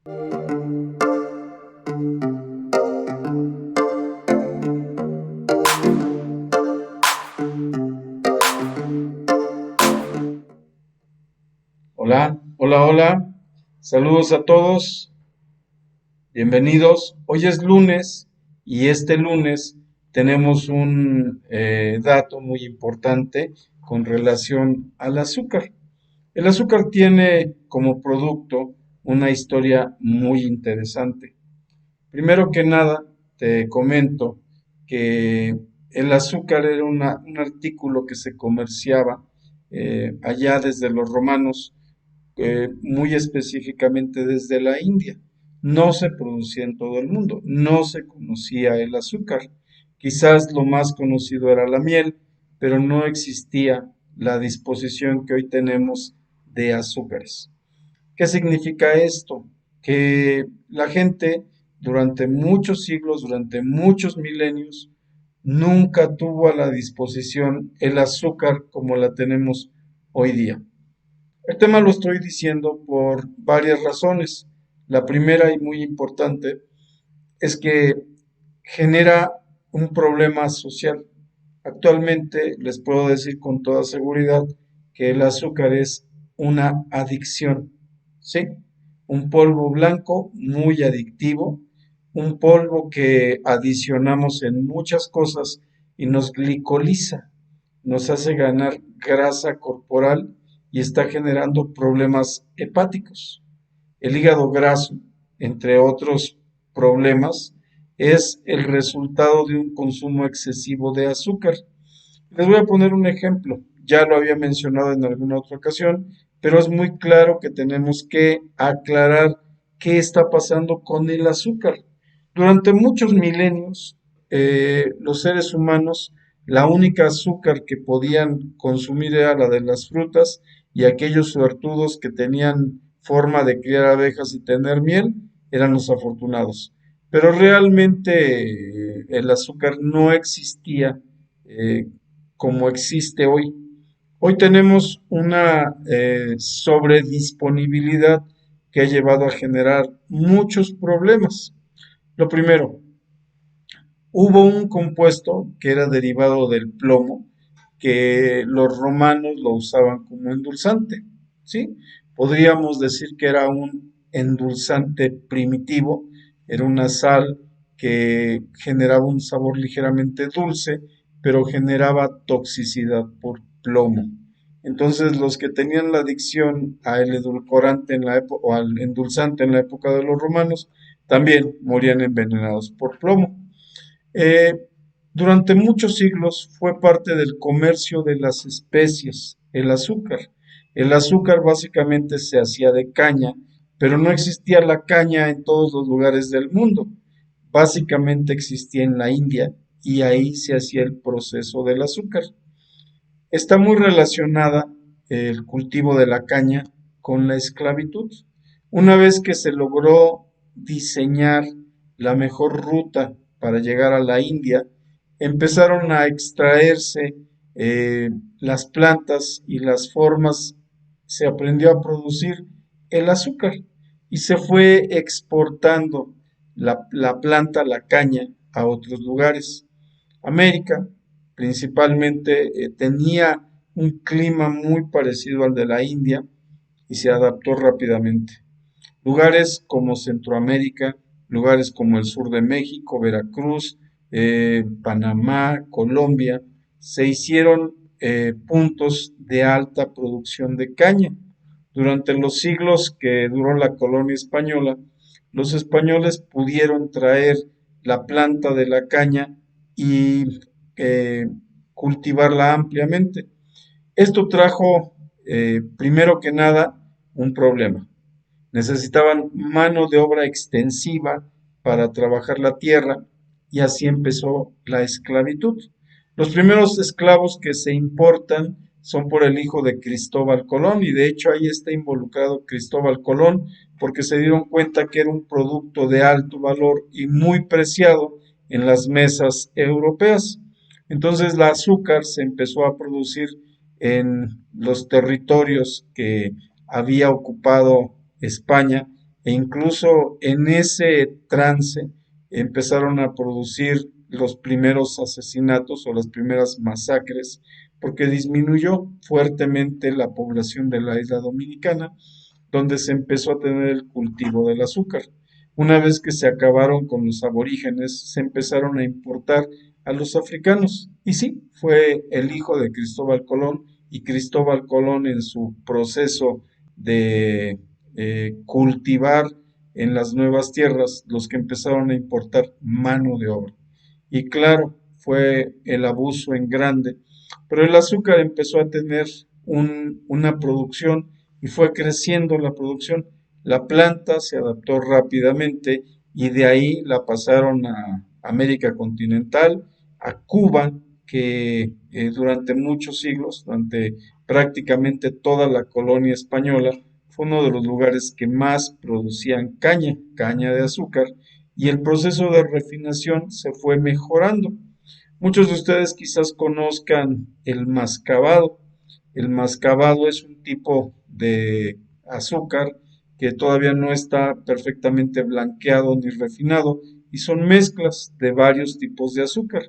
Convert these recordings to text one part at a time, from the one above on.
Hola, hola, hola. Saludos a todos. Bienvenidos. Hoy es lunes y este lunes tenemos un dato muy importante con relación al azúcar. El azúcar tiene como producto una historia muy interesante. Primero que nada, te comento que el azúcar era un artículo que se comerciaba allá desde los romanos, muy específicamente desde la India. No se producía en todo el mundo, no se conocía el azúcar. Quizás lo más conocido era la miel, pero no existía la disposición que hoy tenemos de azúcares. ¿Qué significa esto? Que la gente durante muchos siglos, durante muchos milenios, nunca tuvo a la disposición el azúcar como la tenemos hoy día. El tema lo estoy diciendo por varias razones. La primera y muy importante es que genera un problema social. Actualmente les puedo decir con toda seguridad que el azúcar es una adicción, ¿sí? Un polvo blanco muy adictivo, un polvo que adicionamos en muchas cosas y nos glicoliza, nos hace ganar grasa corporal y está generando problemas hepáticos. El hígado graso, entre otros problemas, es el resultado de un consumo excesivo de azúcar. Les voy a poner un ejemplo, ya lo había mencionado en alguna otra ocasión, pero es muy claro que tenemos que aclarar qué está pasando con el azúcar. Durante muchos milenios, los seres humanos, la única azúcar que podían consumir era la de las frutas y aquellos suertudos que tenían forma de criar abejas y tener miel eran los afortunados. Pero realmente el azúcar no existía eh, como existe hoy. Hoy tenemos una sobredisponibilidad que ha llevado a generar muchos problemas. Lo primero, hubo un compuesto que era derivado del plomo, que los romanos lo usaban como endulzante, ¿sí? Podríamos decir que era un endulzante primitivo, era una sal que generaba un sabor ligeramente dulce, pero generaba toxicidad por plomo. Entonces, los que tenían la adicción al edulcorante en la época o al endulzante en la época de los romanos también morían envenenados por plomo. Eh, durante muchos siglos fue parte del comercio de las especies, el azúcar. El azúcar básicamente se hacía de caña, pero no existía la caña en todos los lugares del mundo. Básicamente existía en la India y ahí se hacía el proceso del azúcar. Está muy relacionada el cultivo de la caña con la esclavitud. Una vez que se logró diseñar la mejor ruta para llegar a la India, empezaron a extraerse eh, las plantas y las formas, se aprendió a producir el azúcar y se fue exportando la planta, la caña, a otros lugares. América principalmente tenía un clima muy parecido al de la India y se adaptó rápidamente. Lugares como Centroamérica, lugares como el sur de México, Veracruz, Panamá, Colombia, se hicieron puntos de alta producción de caña. Durante los siglos que duró la colonia española, los españoles pudieron traer la planta de la caña y eh, cultivarla ampliamente. Esto trajo, primero que nada, un problema. Necesitaban mano de obra extensiva para trabajar la tierra y así empezó la esclavitud. Los primeros esclavos que se importan son por el hijo de Cristóbal Colón y de hecho ahí está involucrado Cristóbal Colón porque se dieron cuenta que era un producto de alto valor y muy preciado en las mesas europeas. Entonces la azúcar se empezó a producir en los territorios que había ocupado España e incluso en ese trance empezaron a producir los primeros asesinatos o las primeras masacres, porque disminuyó fuertemente la población de la isla dominicana, donde se empezó a tener el cultivo del azúcar. Una vez que se acabaron con los aborígenes, se empezaron a importar a los africanos. Y sí, fue el hijo de Cristóbal Colón, y Cristóbal Colón en su proceso de cultivar en las nuevas tierras los que empezaron a importar mano de obra. Y claro, fue el abuso en grande, pero el azúcar empezó a tener una producción y fue creciendo la producción. La planta se adaptó rápidamente y de ahí la pasaron a América continental, a Cuba, que durante muchos siglos, durante prácticamente toda la colonia española, fue uno de los lugares que más producían caña, caña de azúcar, y el proceso de refinación se fue mejorando. Muchos de ustedes quizás conozcan el mascabado. El mascabado es un tipo de azúcar que todavía no está perfectamente blanqueado ni refinado y son mezclas de varios tipos de azúcar.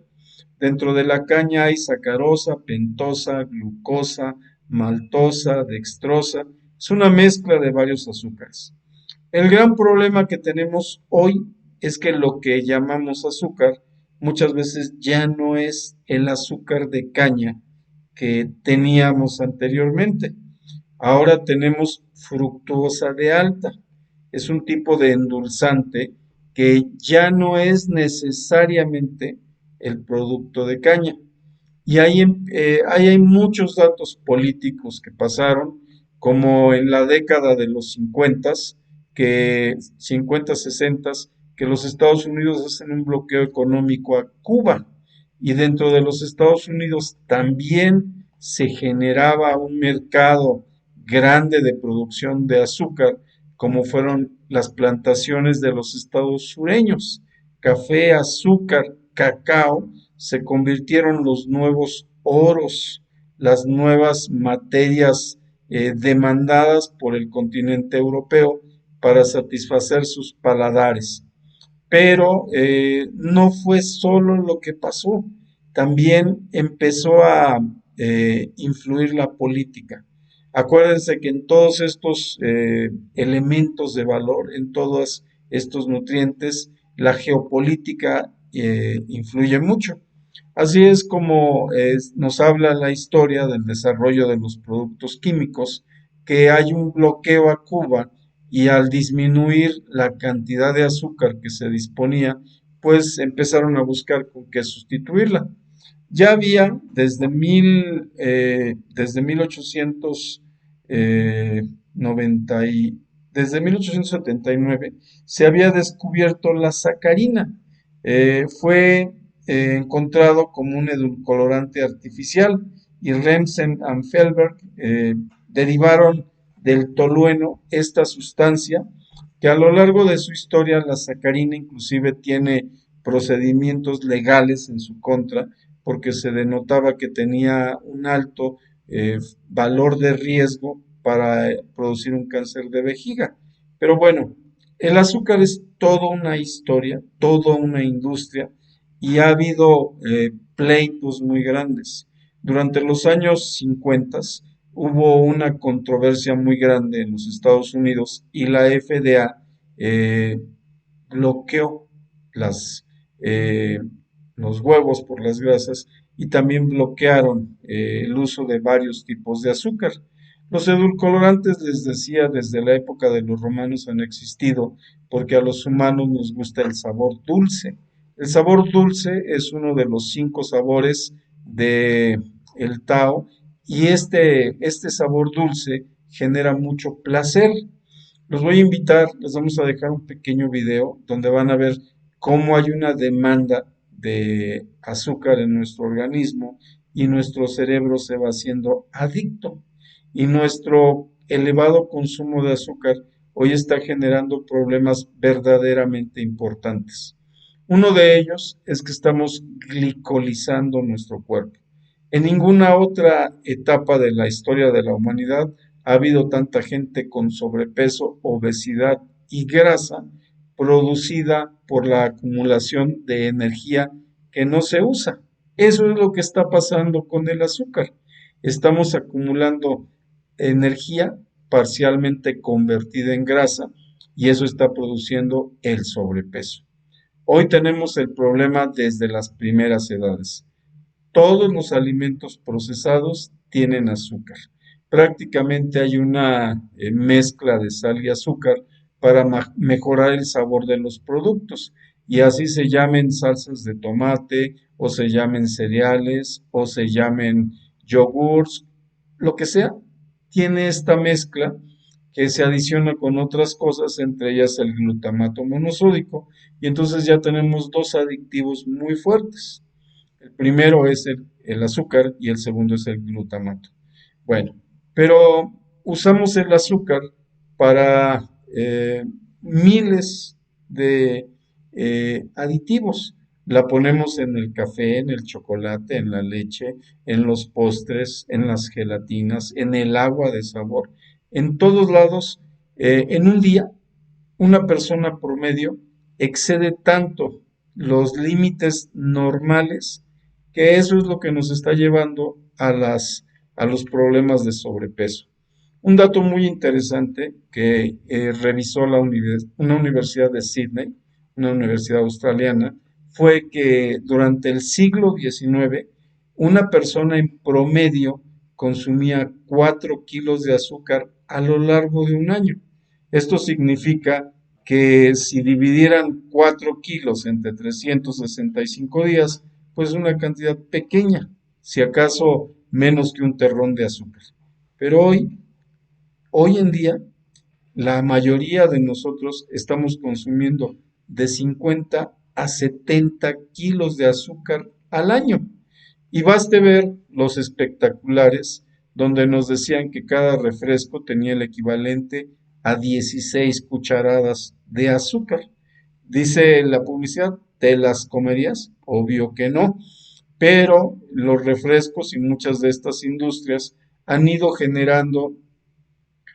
Dentro de la caña hay sacarosa, pentosa, glucosa, maltosa, dextrosa. Es una mezcla de varios azúcares. El gran problema que tenemos hoy es que lo que llamamos azúcar muchas veces ya no es el azúcar de caña que teníamos anteriormente. Ahora tenemos fructuosa de alta. Es un tipo de endulzante que ya no es necesariamente el producto de caña. Y ahí hay muchos datos políticos que pasaron, como en la década de los 50, que 50, 60, que los Estados Unidos hacen un bloqueo económico a Cuba. Y dentro de los Estados Unidos también se generaba un mercado grande de producción de azúcar, como fueron las plantaciones de los estados sureños. Café, azúcar, cacao se convirtieron los nuevos oros, las nuevas materias demandadas por el continente europeo para satisfacer sus paladares. Pero no fue solo lo que pasó, también empezó a influir la política. Acuérdense que en todos estos elementos de valor, en todos estos nutrientes, la geopolítica influye mucho. Así es como nos habla la historia del desarrollo de los productos químicos, que hay un bloqueo a Cuba y al disminuir la cantidad de azúcar que se disponía, pues empezaron a buscar con qué sustituirla. Ya había desde 1890 desde 1879 se había descubierto la sacarina. Fue encontrado como un edulcorante artificial y Remsen and Felberg derivaron del tolueno esta sustancia que a lo largo de su historia la sacarina inclusive tiene procedimientos legales en su contra porque se denotaba que tenía un alto valor de riesgo para producir un cáncer de vejiga. Pero bueno, el azúcar es toda una historia, toda una industria y ha habido pleitos muy grandes. Durante los años 50 hubo una controversia muy grande en los Estados Unidos y la FDA bloqueó las, eh, los huevos por las grasas y también bloquearon el uso de varios tipos de azúcar. Los edulcorantes, les decía, desde la época de los romanos han existido porque a los humanos nos gusta el sabor dulce. El sabor dulce es uno de los 5 sabores de el Tao y este sabor dulce genera mucho placer. Los voy a invitar, les vamos a dejar un pequeño video donde van a ver cómo hay una demanda de azúcar en nuestro organismo y nuestro cerebro se va haciendo adicto. Y nuestro elevado consumo de azúcar hoy está generando problemas verdaderamente importantes. Uno de ellos es que estamos glicolizando nuestro cuerpo. En ninguna otra etapa de la historia de la humanidad ha habido tanta gente con sobrepeso, obesidad y grasa producida por la acumulación de energía que no se usa. Eso es lo que está pasando con el azúcar. Estamos acumulando energía parcialmente convertida en grasa y eso está produciendo el sobrepeso. Hoy tenemos el problema desde las primeras edades. Todos los alimentos procesados tienen azúcar. Prácticamente hay una mezcla de sal y azúcar para mejorar el sabor de los productos. Y así se llamen salsas de tomate, o se llamen cereales, o se llamen yogurts, lo que sea, tiene esta mezcla que se adiciona con otras cosas, entre ellas el glutamato monosódico, y entonces ya tenemos dos adictivos muy fuertes. El primero es el azúcar y el segundo es el glutamato. Bueno, pero usamos el azúcar para miles de aditivos. La ponemos en el café, en el chocolate, en la leche, en los postres, en las gelatinas, en el agua de sabor, en todos lados. En un día, una persona promedio excede tanto los límites normales que eso es lo que nos está llevando a los problemas de sobrepeso. Un dato muy interesante que revisó una universidad de Sydney, una universidad australiana, fue que durante el siglo XIX una persona en promedio consumía 4 kilos de azúcar a lo largo de un año. Esto significa que si dividieran 4 kilos entre 365 días, pues una cantidad pequeña, si acaso menos que un terrón de azúcar. Pero hoy en día, la mayoría de nosotros estamos consumiendo de 50 a 70 kilos de azúcar al año. Y baste ver los espectaculares donde nos decían que cada refresco tenía el equivalente a 16 cucharadas de azúcar. Dice la publicidad, ¿te las comerías? Obvio que no, pero los refrescos y muchas de estas industrias han ido generando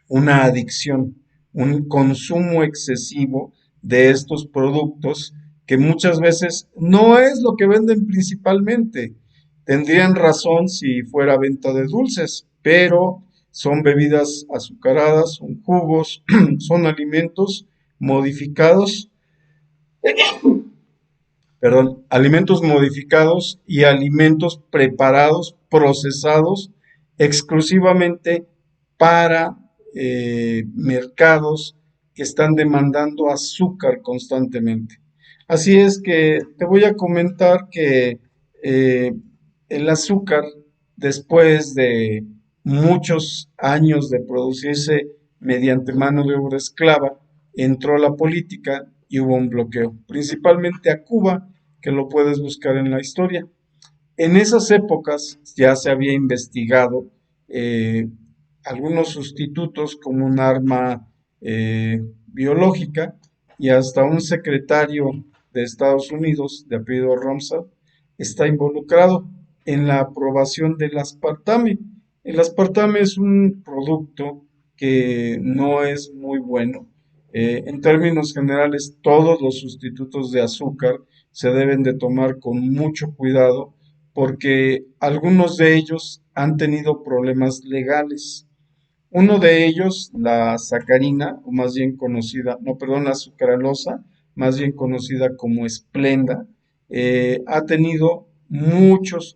una adicción, un consumo excesivo de estos productos que muchas veces no es lo que venden principalmente. Tendrían razón si fuera venta de dulces, pero son bebidas azucaradas, son jugos, son alimentos modificados, perdón, alimentos modificados y alimentos preparados, procesados exclusivamente para mercados que están demandando azúcar constantemente. Así es que te voy a comentar que eh, el azúcar, después de muchos años de producirse mediante mano de obra esclava, entró a la política y hubo un bloqueo, principalmente a Cuba, que lo puedes buscar en la historia. En esas épocas ya se había investigado eh, algunos sustitutos como un arma biológica y hasta un secretario de Estados Unidos de apellido Rumsfeld está involucrado en la aprobación del aspartame. El aspartame es un producto que no es muy bueno. En términos generales, todos los sustitutos de azúcar se deben de tomar con mucho cuidado porque algunos de ellos han tenido problemas legales. Uno de ellos, la sacarina, o más bien conocida, no, perdón, la sucralosa, más bien conocida como Splenda, ha tenido muchos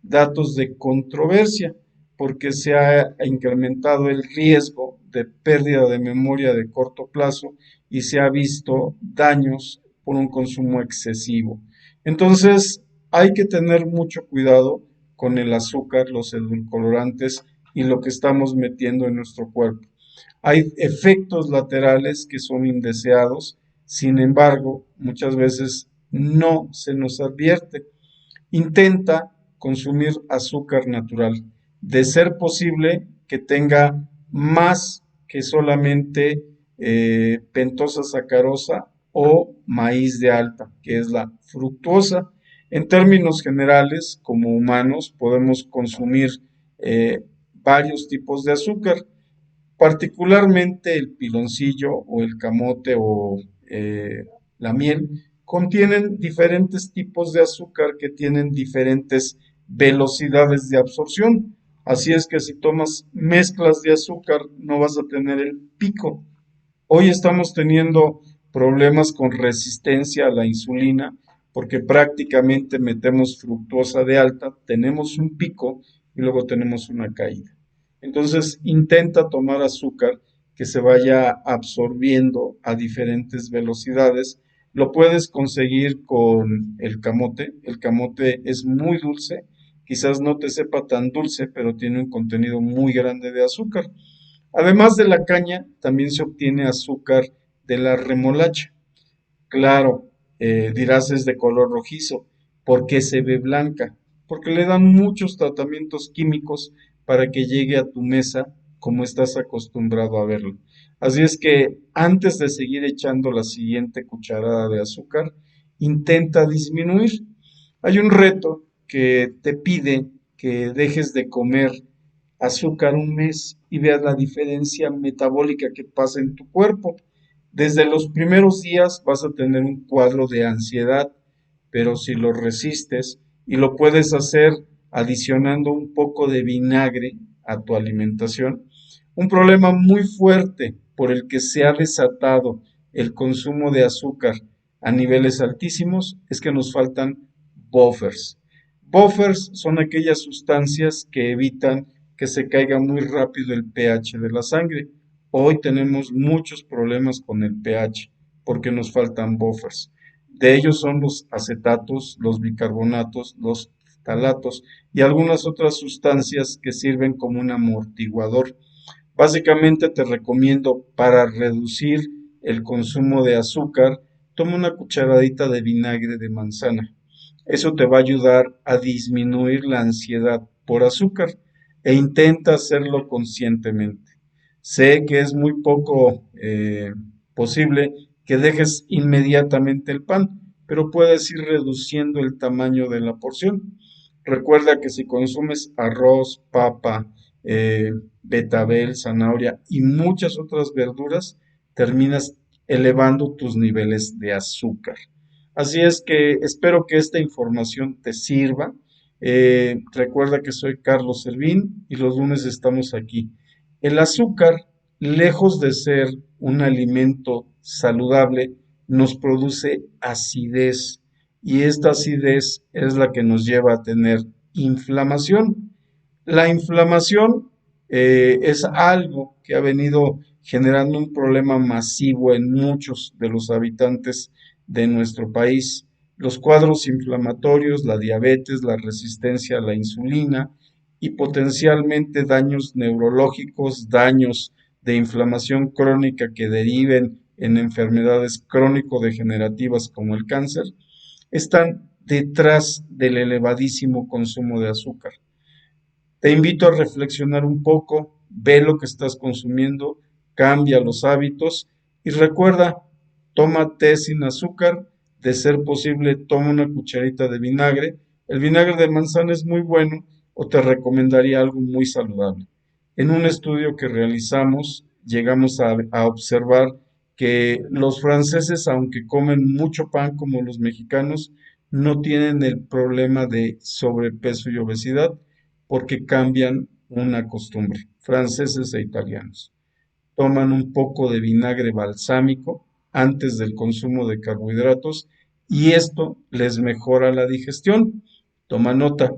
datos de controversia, porque se ha incrementado el riesgo de pérdida de memoria de corto plazo y se ha visto daños por un consumo excesivo. Entonces, hay que tener mucho cuidado con el azúcar, los edulcorantes y lo que estamos metiendo en nuestro cuerpo. Hay efectos laterales que son indeseados, sin embargo, muchas veces no se nos advierte. Intenta consumir azúcar natural, de ser posible que tenga más que solamente pentosa sacarosa o maíz de alta, que es la fructuosa. En términos generales, como humanos, podemos consumir varios tipos de azúcar. Particularmente el piloncillo o el camote o la miel contienen diferentes tipos de azúcar que tienen diferentes velocidades de absorción. Así es que si tomas mezclas de azúcar no vas a tener el pico. Hoy estamos teniendo problemas con resistencia a la insulina porque prácticamente metemos fructosa de alta, tenemos un pico y luego tenemos una caída. Entonces intenta tomar azúcar que se vaya absorbiendo a diferentes velocidades. Lo puedes conseguir con el camote. El camote es muy dulce, quizás no te sepa tan dulce, pero tiene un contenido muy grande de azúcar. Además de la caña, también se obtiene azúcar de la remolacha. Claro, dirás es de color rojizo. ¿Por qué se ve blanca? Porque le dan muchos tratamientos químicos para que llegue a tu mesa como estás acostumbrado a verlo. Así es que antes de seguir echando la siguiente cucharada de azúcar, intenta disminuir. Hay un reto que te pide que dejes de comer azúcar un mes y veas la diferencia metabólica que pasa en tu cuerpo. Desde los primeros días vas a tener un cuadro de ansiedad, pero si lo resistes y lo puedes hacer adicionando un poco de vinagre a tu alimentación, un problema muy fuerte por el que se ha desatado el consumo de azúcar a niveles altísimos es que nos faltan buffers. Buffers son aquellas sustancias que evitan que se caiga muy rápido el pH de la sangre. Hoy tenemos muchos problemas con el pH porque nos faltan buffers. De ellos son los acetatos, los bicarbonatos, los talatos y algunas otras sustancias que sirven como un amortiguador. Básicamente te recomiendo para reducir el consumo de azúcar, toma una cucharadita de vinagre de manzana. Eso te va a ayudar a disminuir la ansiedad por azúcar e intenta hacerlo conscientemente. Sé que es muy poco posible que dejes inmediatamente el pan, pero puedes ir reduciendo el tamaño de la porción. Recuerda que si consumes arroz, papa, eh, betabel, zanahoria y muchas otras verduras, terminas elevando tus niveles de azúcar. Así es que espero que esta información te sirva. Recuerda que soy Carlos Servín y los lunes estamos aquí. El azúcar, lejos de ser un alimento saludable, nos produce acidez y esta acidez es la que nos lleva a tener inflamación. La inflamación es algo que ha venido generando un problema masivo en muchos de los habitantes de nuestro país. Los cuadros inflamatorios, la diabetes, la resistencia a la insulina y potencialmente daños neurológicos, daños de inflamación crónica que deriven en enfermedades crónico-degenerativas como el cáncer, están detrás del elevadísimo consumo de azúcar. Te invito a reflexionar un poco, ve lo que estás consumiendo, cambia los hábitos y recuerda, toma té sin azúcar, de ser posible, toma una cucharita de vinagre. El vinagre de manzana es muy bueno o te recomendaría algo muy saludable. En un estudio que realizamos, llegamos a observar que los franceses, aunque comen mucho pan como los mexicanos, no tienen el problema de sobrepeso y obesidad porque cambian una costumbre, franceses e italianos. Toman un poco de vinagre balsámico antes del consumo de carbohidratos y esto les mejora la digestión. Toma nota,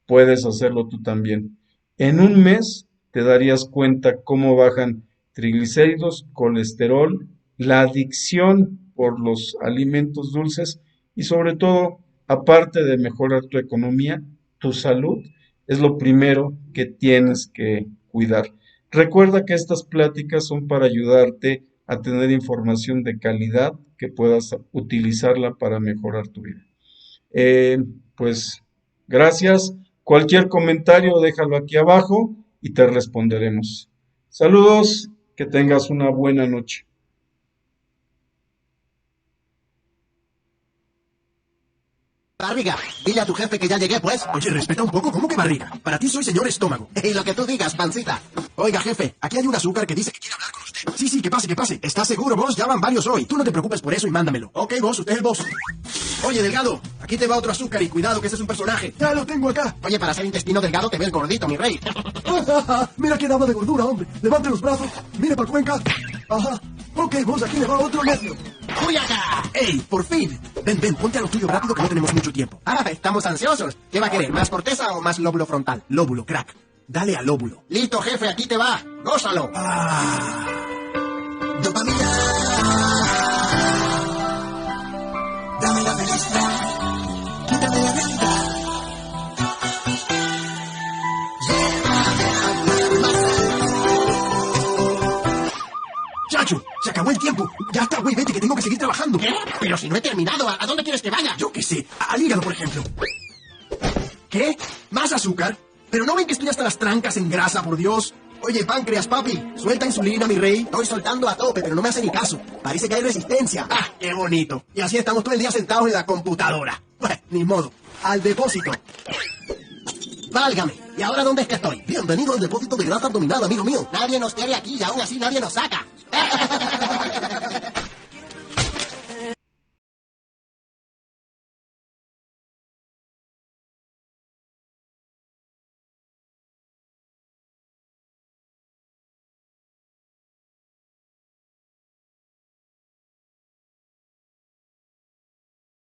puedes hacerlo tú también. En un mes te darías cuenta cómo bajan triglicéridos, colesterol, la adicción por los alimentos dulces y sobre todo, aparte de mejorar tu economía, tu salud es lo primero que tienes que cuidar. Recuerda que estas pláticas son para ayudarte a tener información de calidad que puedas utilizarla para mejorar tu vida. Eh, pues gracias. Cualquier comentario déjalo aquí abajo y te responderemos. Saludos, que tengas una buena noche. barriga. Dile a tu jefe que ya llegué, pues. Oye, respeta un poco, ¿cómo que barriga? Para ti soy señor estómago. Y lo que tú digas, pancita. Oiga, jefe, aquí hay un azúcar que dice que quiere hablar con usted. Sí, que pase, que pase. ¿Estás seguro, boss? Ya van varios hoy. Tú no te preocupes por eso y mándamelo. Ok, boss, usted es el boss. Oye, Delgado, aquí te va otro azúcar y cuidado que ese es un personaje. Ya lo tengo acá. Oye, para ser intestino delgado te ves gordito, mi rey. Mira quién habla de gordura, hombre. Levante los brazos, mire para Cuenca. Ajá. Ok, vos, aquí le va otro necio. ¡Cuyaca! ¡Ey, por fin! Ven, ponte a lo tuyo rápido que no tenemos mucho tiempo. Ah, estamos ansiosos. ¿Qué va a querer? ¿Más corteza o más lóbulo frontal? Lóbulo, crack. Dale al lóbulo. Listo, jefe, aquí te va. ¡Gózalo! Dopamina. Dame la felicidad. Quítame la realidad. Chacho, se acabó el tiempo. Ya está, güey, vete que tengo que seguir trabajando. ¿Qué? Pero si no he terminado, ¿a dónde quieres que vaya? Yo qué sé, al hígado, por ejemplo. ¿Qué? ¿Más azúcar? Pero no ven que estoy hasta las trancas en grasa, por Dios. Oye, páncreas, papi, suelta insulina, mi rey. Estoy soltando a tope, pero no me hace ni caso. Parece que hay resistencia. ¡Ah, qué bonito! Y así estamos todo el día sentados en la computadora. Bueno, ni modo. Al depósito. Válgame. ¿Y ahora dónde es que estoy? Bienvenido al depósito de grasa abdominal, amigo mío. Nadie nos quiere aquí y aún así nadie nos saca.